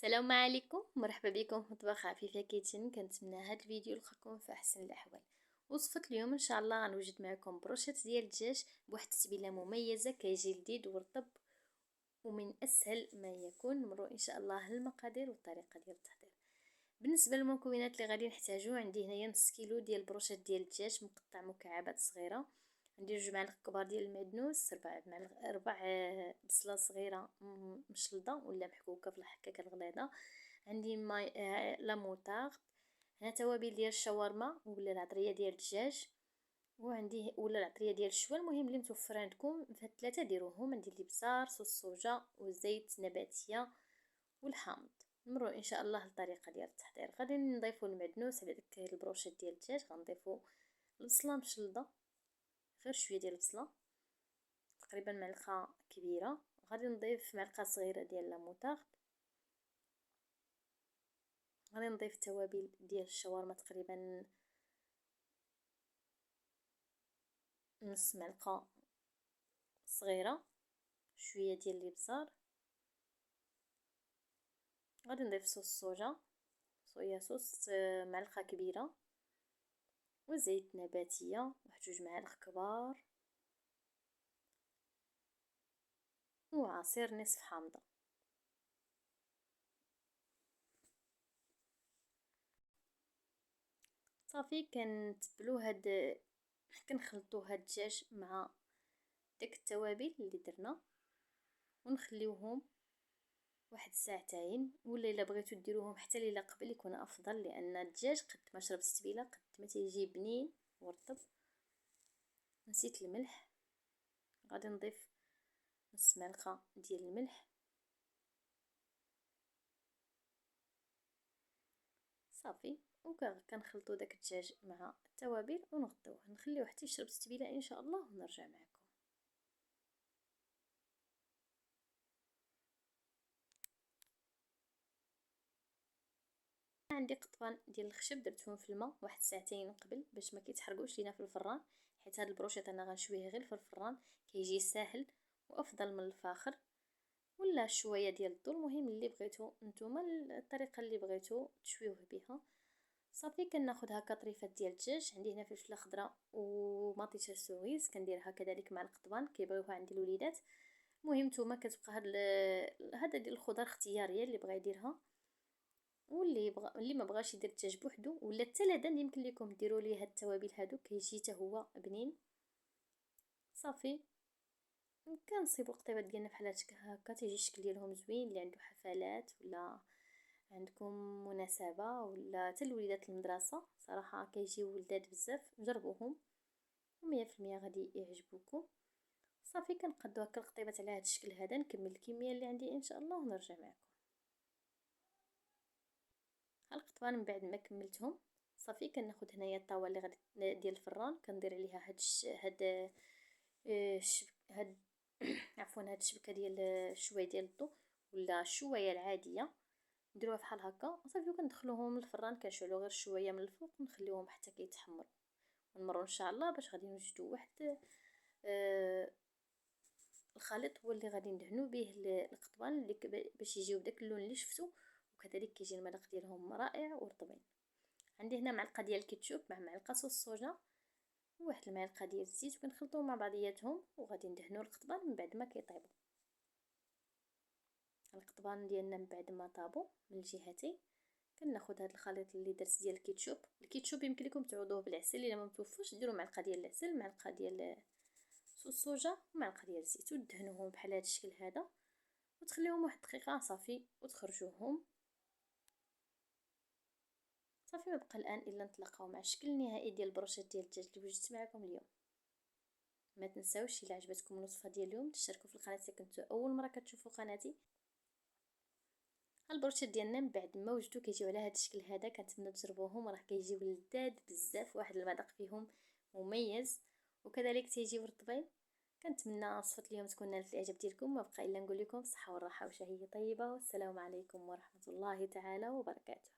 السلام عليكم، مرحبا بكم في مطبخ عفيفة كيتشن. كنتمنى هاد الفيديو يلقاكم في احسن الاحوال. وصفة اليوم ان شاء الله غنوجد معكم بروشيت ديال الدجاج بواحد التتبيله مميزه، كيجي لذيذ ورطب ومن اسهل ما يكون. نمرو ان شاء الله المقادير والطريقه ديال التحضير. بالنسبه للمكونات اللي غادي نحتاجو، عندي هنايا نص كيلو ديال البروشيت ديال الدجاج مقطع مكعبات صغيره، عندي 2 معالق كبار ديال المعدنوس، 4 بصله صغيره مشلضه ولا محكوكه في الحكاكه الغليظه، عندي ماي لا موطارد، هنا توابل ديال الشاورما ولا العطريه ديال الدجاج، وعندي ولا العطريه ديال الشوا، المهم اللي متوفر عندكم. فهاد الثلاثه ديروهم. عندي الابزار، صوص صوجا وزيت نباتيه والحامض. نمروا ان شاء الله للطريقه ديال التحضير. غادي نضيفوا المعدنوس على داك البروشيت ديال الدجاج، غنضيفوا البصله مشلضه، غير شويه ديال البصله، تقريبا معلقه كبيره. غادي نضيف معلقه صغيره ديال لا موطارد، غادي نضيف توابل ديال الشاورما تقريبا نص معلقه صغيره، شويه ديال الابزار، غادي نضيف صوص صويا صوص معلقه كبيره، وزيت نباتيه واحد 2 معالق كبار، وعصير نصف حامضه. صافي كنتبلو كنخلطو هاد الدجاج مع داك التوابل اللي درنا، ونخليوهم واحد ساعتين، ولا الا بغيتو ديروهم حتى ليله قبل يكون افضل، لان الدجاج قد ما شرب التتبيله قد ما تيجي بنين ورطب. نسيت الملح، غادي نضيف نص معلقه ديال الملح صافي. وكنخلطوا داك الدجاج مع التوابل ونغطيوه، نخليوه حتى يشرب التتبيله ان شاء الله ونرجع معكم. عندي قطفان ديال الخشب درتهم في الماء واحد ساعتين قبل باش ما كيتحرقوش لينا في الفران، حيت هذا البروشيط انا غنشويه غير في الفران، كيجي ساهل وافضل من الفاخر ولا شويه ديال الضو. المهم اللي بغيتو نتوما الطريقه اللي بغيتو تشويوه بها. صافي كناخذ هكا طريفات ديال الدجاج، عندي هنا فلفله خضراء ومطيشه سوغيس كنديرها كذلك مع القضبان كيبغيوها عندي الوليدات. المهم نتوما كتبقى هذا ديال الخضر اختياريه اللي بغى يديرها، واللي ما بغاش يدير الدجاج بوحدو ولا حتى لدن يمكن لكم ديروا ليه هاد التوابل هادو كيجي حتى هو بنين. صافي كنصيبوا القطيبات ديالنا بحال هكا تيجي الشكل ديالهم زوين. اللي عنده حفلات ولا عندكم مناسبه ولا حتى الوليدات المدرسه، صراحه كيجيو ولداد بزاف، جربوهم 100% غادي يعجبوكم. صافي كنقادو هكا القطيبات على هذا الشكل هذا، نكمل الكميه اللي عندي ان شاء الله ونرجع معكم. القطبان من بعد ما كملتهم صافي كناخذ هنايا الطاوه اللي غادي ديال الفران، كندير عليها هاد عفوا هاد الشبكه ديال شويه ديال الضو ولا الشوايه العاديه، نديروها بحال هكا صافي. وكندخلوهم للفران كنشعلو غير شويه من الفوق ونخليوهم حتى كيتحمروا. ونمروا ان شاء الله باش غادي نوجدوا واحد الخليط هو اللي غادي ندهنوا به القطبان اللي باش يجيو بداك اللون اللي شفتو، وكذلك كيجي المذاق ديالهم رائع ورطبين. عندي هنا معلقه ديال الكيتشوب مع معلقه صوص صوجا وواحد المعلقه ديال الزيت، وكنخلطوهم مع بعضياتهم وغادي ندهنوا القطبان من بعد ما كيطيبوا. القطبان ديالنا من بعد ما طابوا من الجهتين كناخذ هذا الخليط اللي درت ديال الكيتشوب يمكن لكم تعوضوه بالعسل، الا ما متوفرش ديروا معلقه ديال العسل، معلقه ديال صوص صوجا ومعلقه ديال الزيت، ودهنوهم بحال هذا الشكل هذا وتخليهم واحد الدقيقه صافي وتخرجوهم. صافي ما بقى الان الا نتلاقاو مع الشكل النهائي ديال البروشيط ديال الدجاج اللي وجدت معكم اليوم. ما تنساوش الا عجبتكم الوصفه ديال اليوم تشتركوا في القناه اذا كنتوا اول مره كتشوفوا قناتي. البروشيط ديالنا من بعد ما وجدوا كيجيو على هذا الشكل هذا، كنتمنى تجربوهم، راه كيجيو لذاذ بزاف، واحد المذاق فيهم مميز وكذلك تيجيو رطبين. كنتمنى وصفه اليوم تكون نالت الاعجاب ديالكم. ما بقى الا نقول لكم صحه والراحه وشهيه طيبه، والسلام عليكم ورحمه الله تعالى وبركاته.